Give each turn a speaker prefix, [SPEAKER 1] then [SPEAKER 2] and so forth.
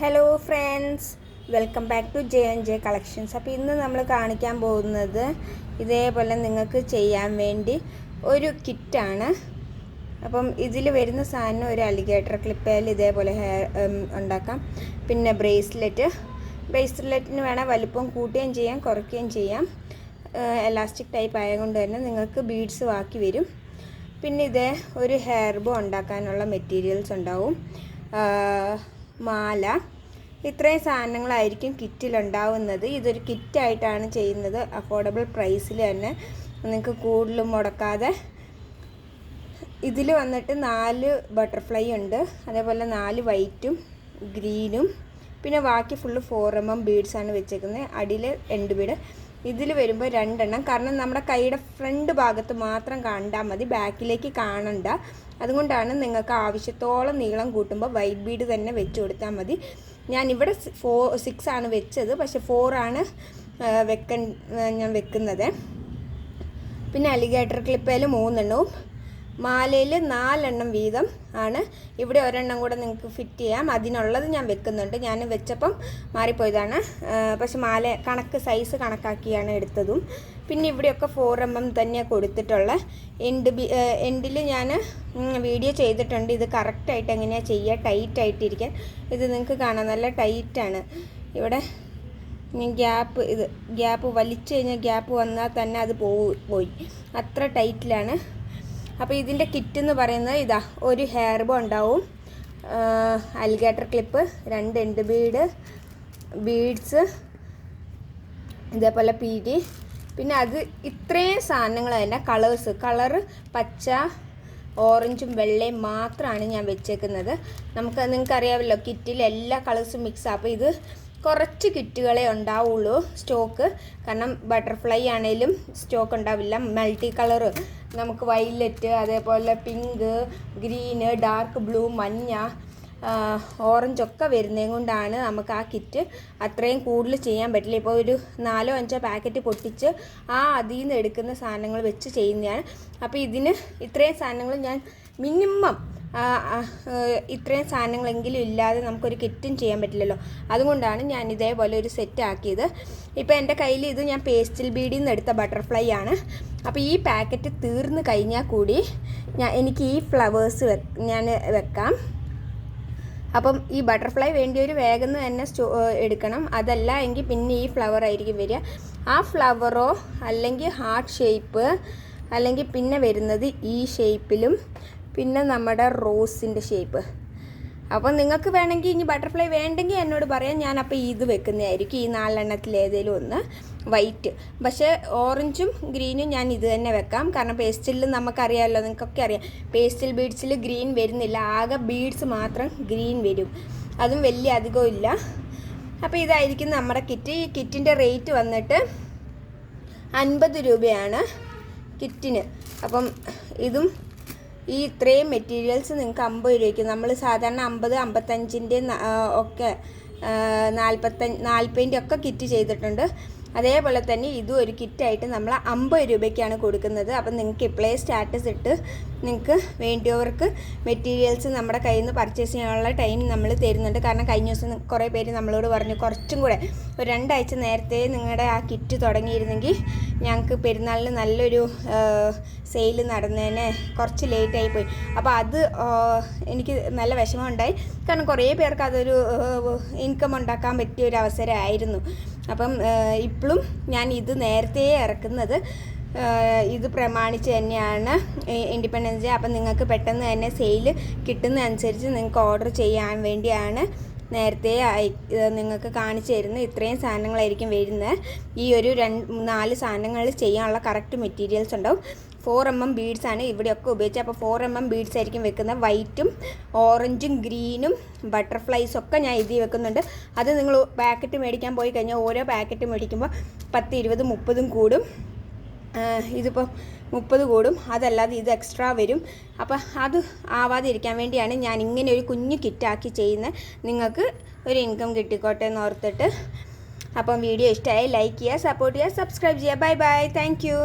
[SPEAKER 1] Hello friends, welcome back to J&J collections. അപ്പോൾ ഇന്ന് നമ്മൾ കാണിക്കാൻ പോകുന്നത് ഇതേപോലെ നിങ്ങൾക്ക് ചെയ്യാൻ വേണ്ടി ഒരു കിറ്റാണ്. അപ്പം ഇതിൽ വരുന്ന സാധനം ഒരു അലിഗേറ്റർ ക്ലിപ്പേൽ ഇതേപോലെ ഹെയർ ഉണ്ടാക്കാം. പിന്നെ ബ്രേസ്ലെറ്റിന് വേണം വലിപ്പം കൂട്ടുകയും ചെയ്യാം കുറയ്ക്കുകയും ചെയ്യാം. എലാസ്റ്റിക് ടൈപ്പ് ആയതുകൊണ്ട് തന്നെ നിങ്ങൾക്ക് ബീഡ്സ് ബാക്കി വരും. പിന്നെ ഇതേ ഒരു ഹെയർ ബോ ഉണ്ടാക്കാനുള്ള മെറ്റീരിയൽസ് ഉണ്ടാവും. മാല, ഇത്രയും സാധനങ്ങളായിരിക്കും കിറ്റിലുണ്ടാവുന്നത്. ഇതൊരു കിറ്റായിട്ടാണ് ചെയ്യുന്നത്. അഫോർഡബിൾ പ്രൈസിൽ തന്നെ നിങ്ങൾക്ക് കൂടുതലും മുടക്കാതെ. ഇതിൽ വന്നിട്ട് 4 ബട്ടർഫ്ലൈ ഉണ്ട്, അതേപോലെ 4 വൈറ്റും ഗ്രീനും, പിന്നെ ബാക്കി ഫുള്ള് 4mm ബീഡ്സാണ് വെച്ചേക്കുന്നത്. അടിയിൽ എൻഡ് ബീഡ്. ഇതിൽ വരുമ്പോൾ 2 എണ്ണം, കാരണം നമ്മുടെ കൈയുടെ ഫ്രണ്ട് ഭാഗത്ത് മാത്രം കണ്ടാൽ മതി, ബാക്കിലേക്ക് കാണണ്ട. അതുകൊണ്ടാണ് നിങ്ങൾക്ക് ആവശ്യത്തോളം നീളം കൂട്ടുമ്പോൾ വൈറ്റ് ബീഡ് തന്നെ വെച്ച് കൊടുത്താൽ മതി. ഞാനിവിടെ 6 ആണ് വെച്ചത്, പക്ഷെ 4 ആണ് ഞാൻ വെക്കുന്നത്. പിന്നെ അലിഗേറ്റർ ക്ലിപ്പേൽ 3 എണ്ണവും മാലയിൽ 4 എണ്ണം വീതം ആണ്. ഇവിടെ ഒരെണ്ണം കൂടെ നിങ്ങൾക്ക് ഫിറ്റ് ചെയ്യാം, അതിനുള്ളത് ഞാൻ വെക്കുന്നുണ്ട്. ഞാൻ വെച്ചപ്പം മാറിപ്പോയതാണ്, പക്ഷെ മാല സൈസ് കണക്കാക്കിയാണ് എടുത്തതും. പിന്നെ ഇവിടെയൊക്കെ 4mm തന്നെ കൊടുത്തിട്ടുള്ള എൻഡിൽ ഞാൻ വീഡിയോ ചെയ്തിട്ടുണ്ട്. ഇത് കറക്റ്റായിട്ട് എങ്ങനെയാണ് ചെയ്യുക, ടൈറ്റായിട്ടിരിക്കാൻ. ഇത് നിങ്ങൾക്ക് കാണാം, നല്ല ടൈറ്റാണ്. ഇവിടെ ഗ്യാപ്പ് വലിച്ചു കഴിഞ്ഞാൽ ഗ്യാപ്പ് വന്നാൽ തന്നെ അത് പോയി, അത്ര ടൈറ്റിലാണ്. അപ്പോൾ ഇതിൻ്റെ കിറ്റ് എന്ന് പറയുന്നത് ഇതാ, ഒരു ഹെയർ ബോ ഉണ്ടാവും, അലിഗേറ്റർ ക്ലിപ്പ്, 2 എൻഡ് ബീഡ്സ്, ഇതേപോലെ പീടി. പിന്നെ അത് ഇത്രയും സാധനങ്ങൾ തന്നെ. കളറ് പച്ച, ഓറഞ്ചും വെള്ളയും മാത്രമാണ് ഞാൻ വെച്ചേക്കുന്നത്. നിങ്ങൾക്കറിയാമല്ലോ, കിറ്റിൽ എല്ലാ കളേഴ്സും മിക്സ്. അപ്പോൾ ഇത് കുറച്ച് കിറ്റുകളെ ഉണ്ടാവുള്ളൂ സ്റ്റോക്ക്, കാരണം ബട്ടർഫ്ലൈ ആണെങ്കിലും സ്റ്റോക്ക് ഉണ്ടാവില്ല. മൾട്ടി കളറ് നമുക്ക് വയലറ്റ്, അതേപോലെ പിങ്ക്, ഗ്രീന്, ഡാർക്ക് ബ്ലൂ, മഞ്ഞ, ഓറഞ്ചൊക്കെ വരുന്നതും കൊണ്ടാണ് നമുക്ക് ആ കിറ്റ് അത്രയും കൂടുതൽ ചെയ്യാൻ പറ്റില്ല. ഇപ്പോൾ ഒരു 4-5 പാക്കറ്റ് പൊട്ടിച്ച് അതിൽ നിന്ന് എടുക്കുന്ന സാധനങ്ങൾ വെച്ച് ചെയ്യുന്നതാണ്. അപ്പോൾ ഇതിന് ഇത്രയും സാധനങ്ങൾ ഞാൻ മിനിമം ഇത്രയും സാധനങ്ങളെങ്കിലും ഇല്ലാതെ നമുക്കൊരു കിറ്റും ചെയ്യാൻ പറ്റില്ലല്ലോ. അതുകൊണ്ടാണ് ഞാൻ ഇതേപോലെ ഒരു സെറ്റ് ആക്കിയത്. ഇപ്പോൾ എൻ്റെ കയ്യിൽ ഇത് ഞാൻ പേസ്റ്റൽ ബീഡിൽ നിന്ന് എടുത്ത ബട്ടർഫ്ലൈ ആണ്. അപ്പോൾ ഈ പാക്കറ്റ് തീർന്ന് കഴിഞ്ഞാൽ കൂടി എനിക്ക് ഈ ഫ്ലവേഴ്സ് ഞാൻ വെക്കാം. അപ്പം ഈ ബട്ടർഫ്ലൈ വേണ്ടിയൊരു വേഗം തന്നെ എടുക്കണം. അതല്ല എങ്കിൽ പിന്നെ ഈ ഫ്ലവർ ആയിരിക്കും വരിക. ആ ഫ്ലവറോ അല്ലെങ്കിൽ ഹാർട്ട് ഷേപ്പ്, അല്ലെങ്കിൽ പിന്നെ വരുന്നത് ഈ ഷേപ്പിലും, പിന്നെ നമ്മുടെ റോസിൻ്റെ ഷേപ്പ്. അപ്പം നിങ്ങൾക്ക് വേണമെങ്കിൽ ഇനി ബട്ടർഫ്ലൈ വേണ്ടെങ്കിൽ എന്നോട് പറയാം, ഞാൻ അപ്പോൾ ഇത് വെക്കുന്നതായിരിക്കും. ഈ 4 എണ്ണത്തിൽ ഏതെങ്കിലും ഒന്ന് വൈറ്റ്. പക്ഷേ ഓറഞ്ചും ഗ്രീനും ഞാൻ ഇത് തന്നെ വെക്കാം, കാരണം പേസ്റ്റിൽ നമുക്കറിയാമല്ലോ, നിങ്ങൾക്കൊക്കെ അറിയാം, പേസ്റ്റൽ ബീഡ്സിൽ ഗ്രീൻ വരുന്നില്ല, ആകെ ബീഡ്സ് മാത്രം ഗ്രീൻ വരും, അതും വലിയ അധികവും ഇല്ല. അപ്പോൾ ഇതായിരിക്കും നമ്മുടെ കിറ്റ്. ഈ കിറ്റിൻ്റെ റേറ്റ് വന്നിട്ട് 50 രൂപയാണ് കിറ്റിന്. അപ്പം ഇതും ഈ ഇത്രയും മെറ്റീരിയൽസ് നിങ്ങൾക്ക് 50 രൂപയ്ക്ക്, നമ്മൾ സാധാരണ 50-55 ഒക്കെ 40 ഒക്കെ കിറ്റ് ചെയ്തിട്ടുണ്ട്. അതേപോലെ തന്നെ ഇതും ഒരു കിറ്റായിട്ട് നമ്മൾ 50 രൂപയ്ക്കാണ് കൊടുക്കുന്നത്. അപ്പം നിങ്ങൾക്ക് ഇപ്പോഴേ സ്റ്റാറ്റസ് ഇട്ട് നിങ്ങൾക്ക് വേണ്ടിയവർക്ക് മെറ്റീരിയൽസ് നമ്മുടെ കയ്യിൽ നിന്ന് പർച്ചേസ് ചെയ്യാനുള്ള ടൈം നമ്മൾ തരുന്നുണ്ട്. കാരണം കഴിഞ്ഞ ദിവസം കുറേ പേര് നമ്മളോട് പറഞ്ഞു, കുറച്ചും കൂടെ ഒരു 2 ആഴ്ച നേരത്തെ നിങ്ങളുടെ ആ കിറ്റ് തുടങ്ങിയിരുന്നെങ്കിൽ ഞങ്ങൾക്ക് പെരുന്നാളിന് നല്ലൊരു സെയിൽ നടന്നതിന്. കുറച്ച് ലേറ്റായി പോയി. അപ്പോൾ അത് എനിക്ക് നല്ല വിഷമമുണ്ടായി, കാരണം കുറേ പേർക്ക് അതൊരു ഇൻകം ഉണ്ടാക്കാൻ പറ്റിയ ഒരു അവസരമായിരുന്നു. അപ്പം ഇപ്പോഴും ഞാൻ ഇത് നേരത്തെ ഇറക്കുന്നത് ഇത് പ്രമാണിച്ച് തന്നെയാണ്, ഇൻഡിപെൻഡൻസ് ഡേ. അപ്പം നിങ്ങൾക്ക് പെട്ടെന്ന് തന്നെ സെയിൽ കിട്ടുന്നതനുസരിച്ച് നിങ്ങൾക്ക് ഓർഡർ ചെയ്യാൻ വേണ്ടിയാണ് നേരത്തെ നിങ്ങൾക്ക് കാണിച്ചു തരുന്നത്. ഇത്രയും സാധനങ്ങളായിരിക്കും വരുന്നത്. ഈ ഒരു 4 സാധനങ്ങൾ ചെയ്യാനുള്ള കറക്റ്റ് മെറ്റീരിയൽസ് ഉണ്ടാവും. 4mm ബീഡ്സാണ് ഇവിടെയൊക്കെ ഉപയോഗിച്ചത്. അപ്പോൾ 4mm ബീഡ്സ് ആയിരിക്കും വെക്കുന്നത്. വൈറ്റും ഓറഞ്ചും ഗ്രീനും ബട്ടർഫ്ലൈസൊക്കെ ഞാൻ ഇതിൽ വെക്കുന്നുണ്ട്. അത് നിങ്ങൾ പാക്കറ്റ് മേടിക്കാൻ പോയി കഴിഞ്ഞാൽ ഓരോ പാക്കറ്റ് മേടിക്കുമ്പോൾ 10, 20, 30 കൂടും. ഇതിപ്പോൾ 30 കൂടും. അതല്ലാതെ ഇത് എക്സ്ട്രാ വരും. അപ്പോൾ അത് ആവാതിരിക്കാൻ വേണ്ടിയാണ് ഞാൻ ഇങ്ങനെ ഒരു കുഞ്ഞു കിറ്റാക്കി ചെയ്യുന്നത്. നിങ്ങൾക്ക് ഒരു ഇൻകം കിട്ടിക്കോട്ടെ എന്ന് ഓർത്തിട്ട്. അപ്പം വീഡിയോ ഇഷ്ടമായി ലൈക്ക് ചെയ്യുക, സപ്പോർട്ട് ചെയ്യുക, സബ്സ്ക്രൈബ് ചെയ്യുക. Bye bye, thank you.